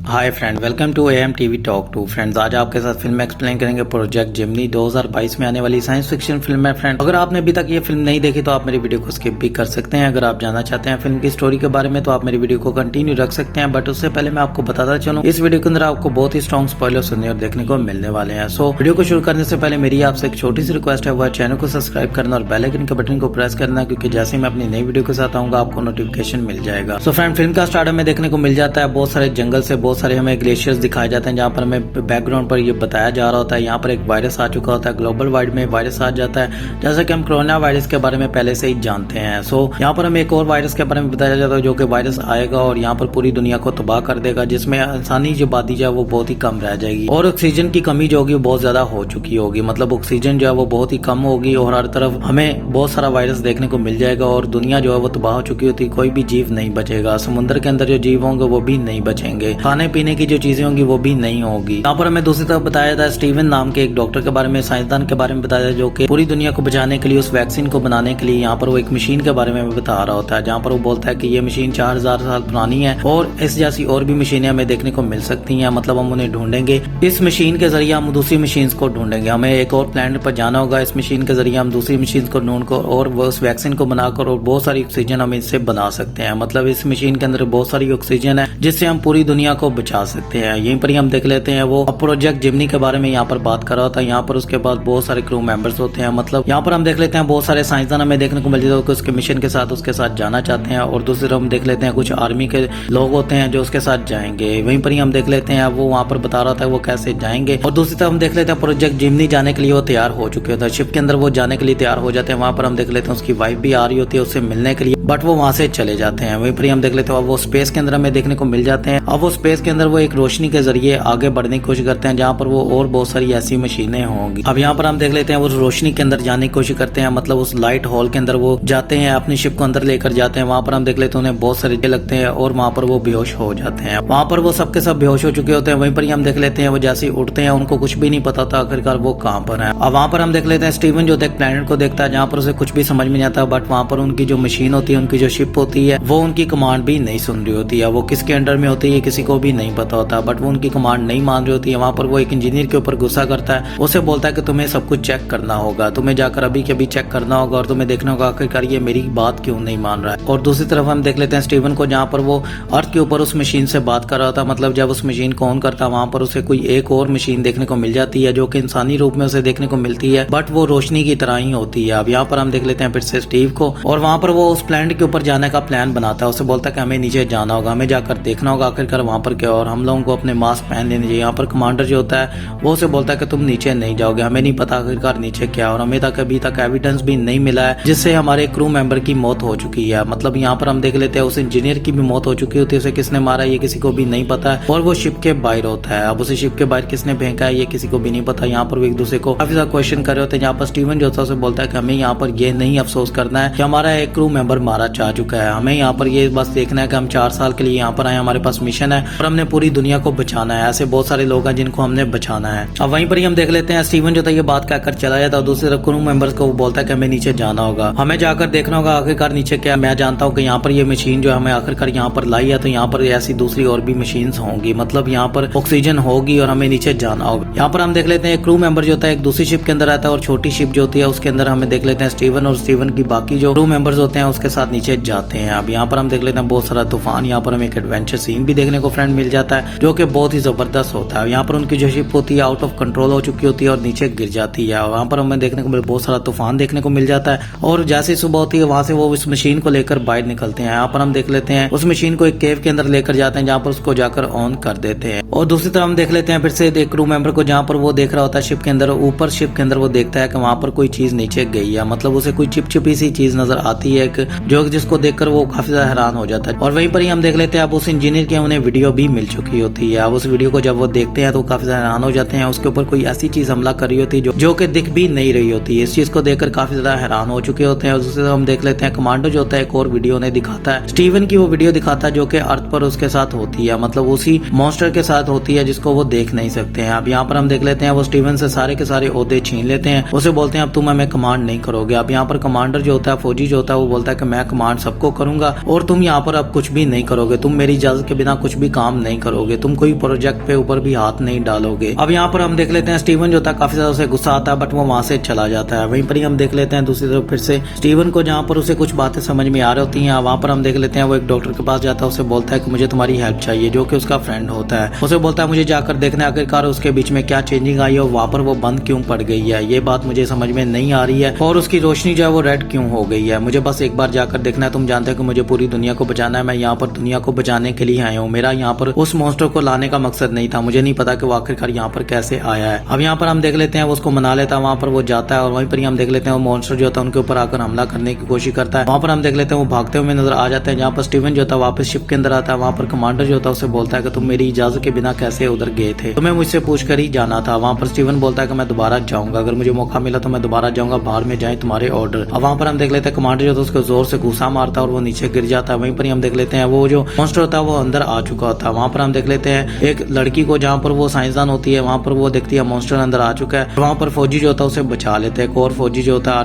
Hi friend, welcome to AM TV talk two. Friends, आज आपके साथ फिल्म एक्सप्लेन करेंगे प्रोजेक्ट जेमिनी 2022 में आने वाली साइंस फिक्शन फिल्म है। फ्रेंड, अगर आपने अभी तक ये फिल्म नहीं देखी तो आप मेरी वीडियो को स्किप भी कर सकते हैं। अगर आप जानना चाहते हैं फिल्म की स्टोरी के बारे में तो आप मेरी वीडियो को कंटिन्यू रख सकते हैं, बट उससे पहले मैं आपको बताता चलूं, इस वीडियो के अंदर आपको बहुत ही स्ट्रॉन्ग स्पॉइलर सुनने और देखने को मिलने वाले हैं। सो वीडियो को शुरू करने से पहले मेरी आपसे एक छोटी सी रिक्वेस्ट है, वह चैनल को सब्सक्राइब करना और बेल आइकन के बटन को प्रेस करना, क्योंकि जैसे मैं अपनी नई वीडियो के साथ आऊंगा आपको नोटिफिकेशन मिल जाएगा। सो फ्रेंड, फिल्म का स्टार्ट हमें देखने को मिल जाता है बहुत सारे जंगल से बहुत सारे हमें ग्लेशियर्स दिखाए जाते हैं, जहाँ पर हमें बैकग्राउंड पर ये बताया जा रहा होता है यहाँ पर एक वायरस आ चुका होता है, ग्लोबल वाइड में वायरस आ जाता है, जैसा कि हम कोरोना वायरस के बारे में पहले से ही जानते हैं। सो यहाँ पर हमें एक और वायरस के बारे में बताया जाता है जो कि वायरस आएगा और यहाँ पर पूरी दुनिया को तबाह कर देगा, जिसमें इंसानी जो आबादी जो है वो बहुत ही कम रह जाएगी और ऑक्सीजन की कमी जो होगी वो बहुत ज्यादा हो चुकी होगी। मतलब ऑक्सीजन जो है वो बहुत ही कम होगी और हर तरफ हमें बहुत सारा वायरस देखने को मिल जाएगा और दुनिया जो है वो तबाह हो चुकी होती, कोई भी जीव नहीं बचेगा। समुद्र के अंदर जो जीव होंगे वो भी नहीं बचेंगे, खाने पीने की जो चीजें होंगी वो भी नहीं होगी। यहाँ पर हमें दूसरी तरफ बताया जाता है स्टीवन नाम के एक डॉक्टर के बारे में, साइंसदान के बारे में बताया जाता है, जो कि पूरी दुनिया को बचाने के लिए, उस वैक्सीन को बनाने के लिए यहाँ पर वो एक मशीन के बारे में बता रहा होता है, जहाँ पर वो बोलता है कि ये मशीन 4000 साल पुरानी है और इस जैसी और भी मशीनें हमें देखने को मिल सकती हैं। मतलब हम उन्हें ढूंढेंगे, इस मशीन के जरिए हम दूसरी मशीन को ढूंढेंगे, हमें एक और प्लैनेट पर जाना होगा, इस मशीन के जरिए हम दूसरी मशीन को ढूंढ कर और वो उस वैक्सीन को बनाकर और बहुत सारी ऑक्सीजन हम इससे बना सकते हैं। मतलब इस मशीन के अंदर बहुत सारी ऑक्सीजन है जिससे हम पूरी दुनिया को बचा सकते हैं। यहीं पर ही हम देख लेते हैं वो प्रोजेक्ट जेमिनी के बारे में यहाँ पर बात कर रहा होता है। यहाँ पर उसके बाद बहुत सारे क्रू मेंबर्स होते हैं। मतलब यहाँ पर हम देख लेते हैं बहुत सारे साइंसदान हमें देखने को मिल जाते हैं उसके मिशन के साथ उसके साथ जाना चाहते हैं, और दूसरी तरफ हम देख लेते हैं कुछ आर्मी के लोग होते हैं जो उसके साथ जाएंगे। वहीं पर ही हम देख लेते हैं वो वहाँ पर बता रहा था वो कैसे जाएंगे, और दूसरी तरफ हम देख लेते हैं प्रोजेक्ट जेमिनी जाने के लिए वो तैयार हो चुके होते हैं, शिप के अंदर वो जाने के लिए तैयार हो जाते हैं। वहाँ पर हम देख लेते हैं उसकी वाइफ भी आ रही होती है उससे मिलने के लिए, बट वो वहाँ से चले जाते हैं। वहीं पर ही हम देख लेते हैं वो स्पेस के अंदर हमें देखने को मिल जाते हैं। अब वो स्पेस के अंदर वो एक रोशनी के जरिए आगे बढ़ने की कोशिश करते हैं, जहाँ पर वो और बहुत सारी ऐसी मशीनें होंगी। अब यहाँ पर हम देख लेते हैं वो रोशनी के अंदर जाने की कोशिश करते हैं, मतलब उस लाइट हॉल के अंदर वो जाते हैं, अपनी शिप को अंदर लेकर जाते हैं। वहाँ पर हम देख लेते हैं उन्हें बहुत सारे लगते हैं और वहाँ पर वो बेहोश हो जाते हैं। वहाँ पर वो सबके सब बेहोश हो चुके होते हैं। वहीं पर ही हम देख लेते हैं वो जैसे ही उठते हैं उनको कुछ भी नहीं पता था आखिरकार वो कहाँ पर है। अब वहाँ पर हम देख लेते हैं स्टीवन जो एक प्लेनेट को देखता है जहाँ पर उसे कुछ भी समझ में नहीं आता, बट वहाँ पर उनकी जो मशीन होती है, उनकी जो शिप होती है, वो उनकी कमांड भी नहीं सुन रही होती है। वो किसके अंडर में होती है किसी को भी नहीं पता होता, बट वो उनकी कमांड नहीं मान रही होती है। वहाँ पर वो एक इंजीनियर के ऊपर गुस्सा करता है, उसे बोलता है कि तुम्हें सब कुछ चेक करना होगा, तुम्हें जाकर अभी के अभी चेक करना होगा और तुम्हें देखना होगा आखिरकार ये मेरी बात क्यों नहीं मान रहा है। और दूसरी तरफ हम देख लेते हैं स्टीवन को, जहाँ पर वो अर्थ के ऊपर उस मशीन से बात कर रहा था। मतलब जब उस मशीन को ऑन करता है वहाँ पर उसे कोई एक और मशीन देखने को मिल जाती है जो कि इंसानी रूप में उसे देखने को मिलती है, बट वो रोशनी की तरह ही होती है। अब यहाँ पर हम देख लेते हैं फिर से स्टीव को, और वहाँ पर वो उस प्लैनेट के ऊपर जाने का प्लान बनाता है। उसे बोलता है कि हमें नीचे जाना होगा, हमें जाकर देखना होगा आखिरकार वहाँ पर क्या, और हम लोगों को अपने मास्क पहन लेने चाहिए। यहाँ पर कमांडर जो होता है वो उसे बोलता है कि तुम नीचे नहीं जाओगे, हमें नहीं पता आखिरकार नीचे क्या, और हमें तक अभी तक एविडेंस भी नहीं मिला है जिससे हमारे क्रू मेंबर की मौत हो चुकी है। मतलब यहाँ पर हम देख लेते हैं उस इंजीनियर की भी मौत हो चुकी होती है, उसे किसने मारा ये किसी को भी नहीं पता है, और वो शिप के बाहर होता है। अब उसे शिप के बाहर किसने फेंका है ये किसी को भी नहीं पता। यहाँ पर वो एक दूसरे को काफी ज्यादा क्वेश्चन कर रहे होते हैं, जहाँ पर स्टीवन जो होता है उसे बोलता है कि हमें यहाँ पर ये नहीं अफसोस करना है कि हमारा एक क्रू मेंबर मारा जा चुका है, हमें यहाँ पर ये बस देखना है कि हम 4 साल के लिए यहाँ पर आए, हमारे पास मिशन है और हमने पूरी दुनिया को बचाना है। ऐसे बहुत सारे लोग हैं जिनको हमने बचाना है। अब वहीं पर ही हम देख लेते हैं स्टीवन जो था ये बात कहकर चला जाता है, दूसरे तरफ क्रू मेंबर्स को वो बोलता है कि हमें नीचे जाना होगा, हमें जाकर देखना होगा आखिरकार नीचे क्या। मैं जानता हूँ कि यहाँ पर ये मशीन जो हमें आखिरकार यहाँ पर लाई है, तो यहाँ पर ऐसी दूसरी और भी मशीन होंगी, मतलब यहाँ पर ऑक्सीजन होगी और हमें नीचे जाना होगा। यहाँ पर हम देख लेते हैं क्रू मेंबर जो होता है एक दूसरी शिप के अंदर रहता है और छोटी शिप जो होती है उसके अंदर हमें देख लेते हैं स्टीवन और स्टीवन की बाकी जो क्रू मेंबर्स होते हैं उसके साथ नीचे जाते हैं। अब यहाँ पर हम देख लेते हैं बहुत सारा तूफान, यहाँ पर हमें एक एडवेंचर सीन भी देखने को फ्रेंड मिल जाता है जो कि बहुत ही जबरदस्त होता है। यहाँ पर उनकी जो शिप होती है आउट ऑफ कंट्रोल हो चुकी होती है और नीचे गिर जाती है। वहाँ पर हमें देखने को बहुत सारा तूफान देखने को मिल जाता है, और जैसे सुबह होती है वहाँ से वो इस मशीन को लेकर बाहर निकलते हैं। यहाँ पर हम देख लेते हैं उस मशीन को एक केव के अंदर लेकर जाते हैं जहाँ पर उसको जाकर ऑन कर देते हैं, और दूसरी तरफ हम देख लेते हैं फिर से एक क्रू मेंबर को, जहाँ पर वो देख रहा होता है शिप के अंदर, ऊपर शिप के अंदर वो देखता है कि वहाँ पर कोई चीज नीचे गई है। मतलब उसे कोई चिपचिपी सी चीज नजर आती है जो जिसको देखकर वो काफी ज्यादा हैरान हो जाता है। और वहीं पर ही हम देख लेते हैं अब उस इंजीनियर की उन्हें वीडियो भी मिल चुकी होती है। अब उस वीडियो को जब वो देखते हैं तो काफी ज्यादा हैरान हो जाते हैं, उसके ऊपर कोई ऐसी चीज हमला कर रही होती है जो कि दिख भी नहीं रही होती है। इस चीज को देखकर काफी ज्यादा हैरान हो चुके होते हैं। और दूसरी तरफ हम देख लेते हैं कमांडो जो होता है एक और वीडियो उन्हें दिखाता है, स्टीवन की वो वीडियो दिखाता है जो कि अर्थ पर उसके साथ होती है, मतलब उसी मॉन्स्टर के साथ होती है जिसको वो देख नहीं सकते हैं। अब यहाँ पर हम देख लेते हैं वो स्टीवन से सारे के सारे ओहदे छीन लेते हैं, उसे बोलते हैं अब तुम हमें कमांड नहीं करोगे। अब यहाँ पर कमांडर जो होता है फौजी जो होता है वो बोलता है कि मैं कमांड सबको करूंगा और तुम यहाँ पर अब कुछ भी नहीं करोगे, तुम मेरी इजाजत के बिना कुछ भी काम नहीं करोगे, तुम कोई प्रोजेक्ट पे ऊपर भी हाथ नहीं डालोगे। अब यहाँ पर हम देख लेते हैं स्टीवन जो था काफी ज्यादा उसे गुस्सा आता है, बट वो वहां से चला जाता है। वहीं पर ही हम देख लेते हैं दूसरी तरफ फिर से स्टीवन को जहाँ पर उसे कुछ बातें समझ में आ रही होती हैं, वहां पर हम देख लेते हैं वो एक डॉक्टर के पास जाता है, उसे बोलता है कि मुझे तुम्हारी हेल्प चाहिए, जो कि उसका फ्रेंड होता है। उसे बोलता है मुझे जाकर देखना आखिरकार उसके बीच में क्या चेंजिंग आई है और वहां पर वो बंद क्यों पड़ गई है, ये बात मुझे समझ में नहीं आ रही है, और उसकी रोशनी जो है वो रेड क्यों हो गई है, मुझे बस एक बार जाकर देखना है। तुम जानते हो कि मुझे पूरी दुनिया को बचाना है, मैं यहाँ पर दुनिया को बचाने के लिए आया हूँ, मेरा यहाँ पर उस मॉन्स्टर को लाने का मकसद नहीं था, मुझे नहीं पता कि वो आखिरकार यहाँ पर कैसे आया है। अब यहाँ पर हम देख लेते हैं वो उसको मना लेता है, वहाँ पर वो जाता है और वहीं पर ही हम देख लेते हैं वो मॉन्स्टर जो था उनके ऊपर आकर हमला करने की कोशिश करता है। वहाँ पर हम देख लेते हैं वो भागते हुए नजर आ जाते हैं, जहाँ पर स्टीवन जो था वापस शिप के अंदर आता है। वहाँ पर कमांडर जो था उसे बोलता है कि तुम मेरी इजाजत के बिना कैसे उधर गए थे, तुम्हें मुझसे पूछकर ही जाना था। वहाँ पर स्टीवन बोलता है कि मैं दोबारा जाऊंगा, अगर मुझे मौका मिला तो मैं दोबारा जाऊंगा, बाहर में जाए तुम्हारे ऑर्डर। अब वहाँ पर हम देख लेते हैं कमांडर जो था उसको जोर से घुसा मारता है और वो नीचे गिर जाता है। वहीं पर ही हम देख लेते हैं वो जो मॉन्स्टर होता है वो अंदर आ चुका होता है। वहाँ पर हम देख लेते हैं एक लड़की को, जहाँ पर वो साइंसदान होती है, वहाँ पर वो देखती है मॉन्स्टर अंदर आ चुका है। वहाँ पर फौजी जो होता है उसे बचा लेते हैं, एक और फौजी जो होता है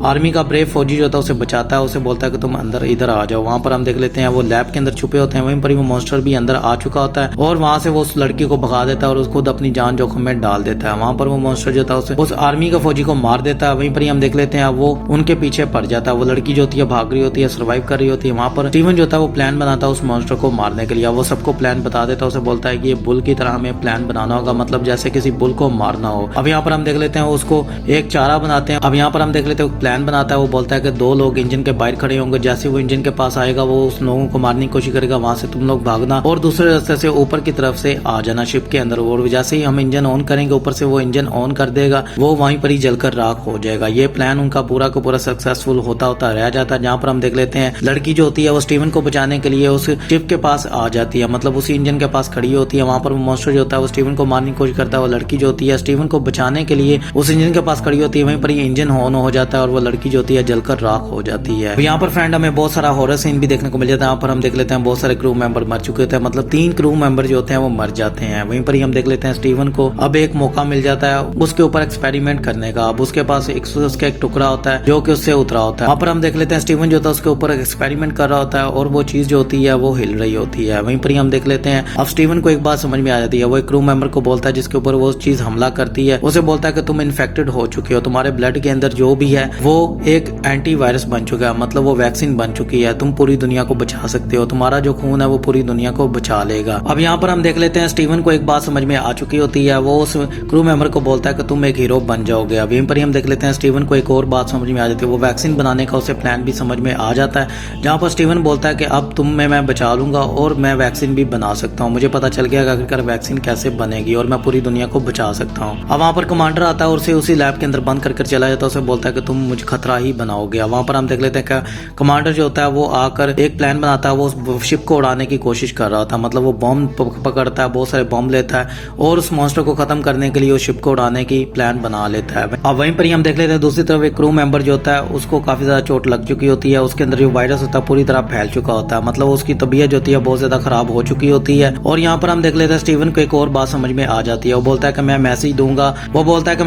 आर्मी का ब्रेव फौजी जो होता है उसे बचाता है, उसे बोलता है कि तुम अंदर इधर आ जाओ। वहाँ पर हम देख लेते हैं वो लैब के अंदर छुपे होते हैं, वहीं पर ही वो मॉन्स्टर भी अंदर आ चुका होता है और वहाँ से वो उस लड़की को भगा देता है और खुद अपनी जान जोखिम में डाल देता है। वहाँ पर वो मॉन्स्टर जो था उस आर्मी का फौजी को मार देता है। वहीं पर ही हम देख लेते हैं वो उनके पीछे पड़ जाता है, वो लड़की जो होती है भाग रही होती है, सर्वाइव कर रही होती है। वहाँ पर स्टीवन जो था वो प्लान बनाता है उस मॉन्स्टर को मारने के लिए, वो सबको प्लान बता देता है, उसे बोलता है कि ये बुल की तरह हमें प्लान बनाना होगा, मतलब जैसे किसी बुल को मारना हो। अब यहाँ पर हम देख लेते हैं उसको एक चारा बनाते हैं। अब यहाँ पर हम देख लेते हैं प्लान बनाता है, वो बोलता है कि 2 लोग इंजन के बाहर खड़े होंगे, जैसे वो इंजन के पास आएगा वो उस लोगों को मारने की कोशिश करेगा, वहां से तुम लोग भागना और दूसरे रास्ते से ऊपर की तरफ से आ जाना शिप के अंदर, और जैसे ही हम इंजन ऑन करेंगे ऊपर से वो इंजन ऑन कर देगा, वो वहीं पर ही जलकर राख हो जाएगा। ये प्लान उनका पूरा का पूरा सक्सेसफुल होता रह जाता है। जहाँ पर हम देख लेते हैं लड़की जो होती है वो स्टीवन को बचाने के लिए उस शिप के पास आ जाती है, मतलब उसी इंजन के पास खड़ी होती है। वहाँ पर वो मॉन्स्टर जो होता है वो स्टीवन को मारने की कोशिश करता है, वो लड़की जो होती है स्टीवन को बचाने के लिए उस इंजन के पास खड़ी होती है, वहीं पर ही इंजन ऑन हो जाता है और वो लड़की जो होती है जलकर राख हो जाती है। यहाँ पर फ्रेंड हमें बहुत सारा हॉरर सीन भी देखने को मिल जाता है। यहाँ पर हम देख लेते हैं बहुत सारे क्रू मेंबर मर चुके होते हैं, मतलब 3 क्रू मेंबर जो होते हैं वो मर जाते हैं। वहीं पर ही हम देख लेते हैं स्टीवन को अब एक मौका मिल जाता है उसके ऊपर एक्सपेरिमेंट करने का। अब उसके पास उसका एक टुकड़ा होता है जो कि उससे उतरा होता है। वहाँ पर हम देख लेते हैं स्टीवन जो होता है उसके ऊपर एक्सपेरिमेंट कर रहा होता है और वो चीज जो होती है वो हिल रही होती है। वहीं पर ही हम देख लेते हैं अब स्टीवन को एक बात समझ में आ जाती है, वो एक क्रू मेंबर को बोलता है जिसके ऊपर वो चीज हमला करती है, उसे बोलता है कि तुम इन्फेक्टेड हो चुके हो, तुम्हारे ब्लड के अंदर जो भी है वो एक एंटीवायरस बन चुका है, मतलब वो वैक्सीन बन चुकी है, तुम पूरी दुनिया को बचा सकते हो, तुम्हारा जो खून है वो पूरी दुनिया को बचा लेगा। अब यहाँ पर हम देख लेते हैं स्टीवन को एक बात समझ में आ चुकी होती है, वो उस क्रू मेंबर को बोलता है कि तुम एक हीरो बन जाओगे। अब यहीं पर ही हम देख लेते हैं स्टीवन को एक और बात समझ में आ जाती है, वो वैक्सीन बनाने का उसे प्लान भी समझ में आ जाता है, जहाँ पर स्टीवन बोलता है कि अब तुम में मैं बचा लूंगा और मैं वैक्सीन भी बना सकता हूँ, मुझे पता चल गया कि आखिरकार वैक्सीन कैसे बनेगी और मैं पूरी दुनिया को बचा सकता हूँ। अब वहाँ पर कमांडर आता है और उसे उसी लैब के अंदर बंद कर चला जाता है, उसे बोलता है कि तुम मुझे खतरा ही बनाओगे। वहाँ पर हम देख लेते हैं कि कमांडर जो होता है वो आकर एक प्लान बनाता है, वो उस शिप को उड़ाने की कोशिश कर रहा था, मतलब वो बॉम्ब पकड़ता है, बहुत सारे बॉम्ब लेता है और उस मॉन्स्टर को खत्म करने के लिए उस शिप को उड़ाने की प्लान बना लेता है। अब वहीं पर ही हम देख लेते हैं दूसरी तरफ एक क्रू मेंबर जो होता है उसको काफी ज्यादा चोट लग चुकी होती है, उसके अंदर जो वायरस होता है पूरी तरह फैल चुका होता है, मतलब उसकी तबीयत जो होती है बहुत ज्यादा खराब हो चुकी होती है। और यहाँ पर हम देख लेते हैं स्टीवन को एक और बात समझ में आ जाती है, वो बोलता है कि मैं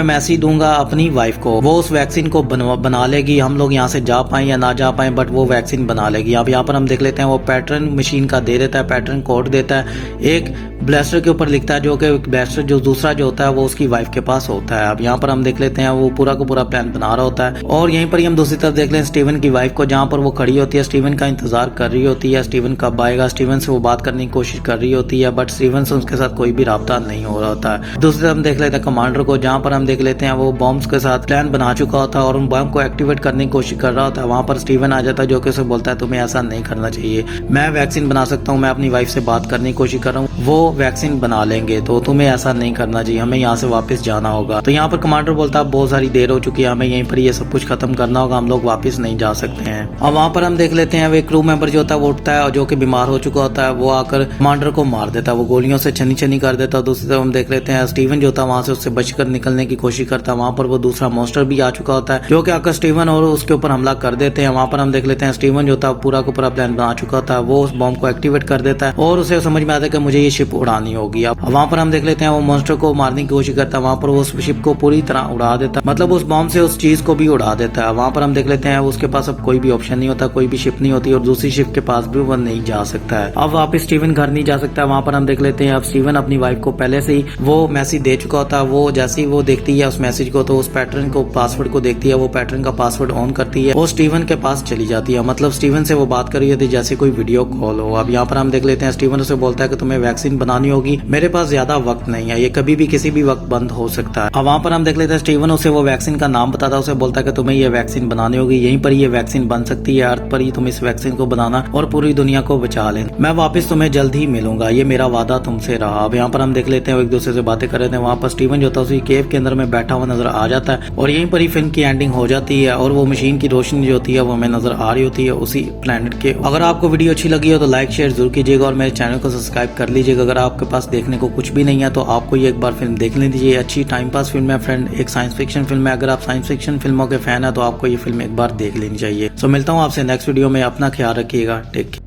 मैसेज दूंगा अपनी वाइफ को, वो उस वैक्सीन को बना लेगी, हम लोग यहाँ से जा पाए या ना जा पाए बट वो वैक्सीन बना लेगी। अब यहाँ पर हम देख लेते हैं वो पैटर्न मशीन का दे देता है, पैटर्न कोड देता है, एक ब्लास्टर के ऊपर लिखता है जो कि ब्लास्टर जो दूसरा जो होता है वो उसकी वाइफ के पास होता है। अब यहाँ पर हम देख लेते हैं वो पूरा का पूरा प्लान बना रहा होता है और यहीं पर ही हम दूसरी तरफ देख लें स्टीवन की वाइफ को, जहाँ पर वो खड़ी होती है, स्टीवन का इंतजार कर रही होती है, स्टीवन कब आएगा, स्टीवन से वो बात करने की कोशिश कर रही होती है बट स्टीवन से उसके साथ कोई भी राब्ता नहीं हो रहा होता है। दूसरी तरफ हम देख लेते हैं कमांडर को, जहाँ पर हम देख लेते हैं वो बॉम्ब्स के साथ प्लान बना चुका होता है और उन बॉम्ब को एक्टिवेट करने की कोशिश कर रहा होता है। वहाँ पर स्टीवन आ जाता है जो कि उसे बोलता है तुम्हें ऐसा नहीं करना चाहिए, मैं वैक्सीन बना सकता हूँ, मैं अपनी वाइफ से बात करने की कोशिश कर रहा हूँ, वो वैक्सीन बना लेंगे, तो तुम्हें ऐसा नहीं करना चाहिए, हमें यहाँ से वापस जाना होगा। तो यहाँ पर कमांडर बोलता है बहुत सारी देर हो चुकी है, हमें यहीं पर ये सब कुछ खत्म करना होगा, हम लोग वापस नहीं जा सकते हैं। अब वहाँ पर हम देख लेते हैं वो क्रू मेंबर जो होता है वो उठता है और जो कि बीमार हो चुका होता है वो आकर कमांडर को मार देता है, वो गोलियों से छनी छनी कर देता है। दूसरी तरफ हम देख लेते हैं स्टीवन जो होता है वहां से उससे बचकर निकलने की कोशिश करता है, वहां पर वो दूसरा मॉन्स्टर भी आ चुका होता है जो कि आकर स्टीवन और उसके ऊपर हमला कर देते हैं। वहां पर हम देख लेते हैं स्टीवन जो होता है पूरा का पूरा प्लान बना चुका होता है, वो उस बॉम्ब को एक्टिवेट कर देता है और उसे समझ में आता है कि मुझे ये शिप उड़ानी होगी। अब वहां पर हम देख लेते हैं वो मॉन्स्टर को मारने की कोशिश करता है, वहां पर वो उस शिप को पूरी तरह उड़ा देता है, मतलब उस बॉम्ब से उस चीज को भी उड़ा देता है। वहां पर हम देख लेते हैं उसके पास अब कोई भी ऑप्शन नहीं होता, कोई भी शिप नहीं होती और दूसरी शिप के पास भी वो नहीं जा सकता है। अब वापस स्टीवन घर घर नहीं जा सकता। वहाँ पर हम देख लेते हैं अब स्टीवन अपनी वाइफ को पहले से ही वो मैसेज दे चुका होता है। वो जैसे ही वो देखती है उस मैसेज को तो उस पैटर्न को पासवर्ड को देखती है, वो पैटर्न का पासवर्ड ऑन करती है, वो स्टीवन के पास चली जाती है। मतलब स्टीवन से वो बात कर रही होती है जैसे कोई वीडियो कॉल हो। अब यहाँ पर हम देख लेते हैं स्टीवन उसे बोलता है कि तुम्हें वैक्सीन बनानी होगी, मेरे पास ज्यादा वक्त नहीं है, ये कभी भी किसी भी वक्त बंद हो सकता है। अब वहाँ पर हम देख लेते हैं स्टीवन उसे वो वैक्सीन का नाम बताता है, उसे बोलता है कि तुम्हें ये वैक्सीन बनानी होगी, यहीं पर ये वैक्सीन बन सकती है, अर्थ पर ही तुम इस वैक्सीन को बनाना और पूरी दुनिया को बचा लेना, मैं वापस तुम्हें जल्द ही मिलूंगा, ये मेरा वादा तुमसे रहा। अब यहाँ पर हम देख लेते हैं वो एक दूसरे से बातें कर रहे थे। वहाँ पर स्टीवन जो था उसी केव के अंदर में बैठा हुआ नजर आ जाता है और यहीं पर ही फिल्म की एंडिंग हो जाती है और वो मशीन की रोशनी जो होती है वो हमें नजर आ रही होती है उसी प्लेनेट के। अगर आपको वीडियो अच्छी लगी हो तो लाइक शेयर जरूर कीजिएगा और मेरे चैनल को सब्सक्राइब कर लीजिएगा। अगर आपके पास देखने को कुछ भी नहीं है तो आपको ये एक बार फिल्म देख लेनी चाहिए, अच्छी टाइम पास फिल्म है फ्रेंड, एक साइंस फिक्शन फिल्म है। अगर आप साइंस फिक्शन फिल्मों के फैन है तो आपको ये फिल्म एक बार देख लेनी चाहिए। सो मिलता हूँ आपसे नेक्स्ट वीडियो में, अपना ख्याल रखिएगा, टेक केयर।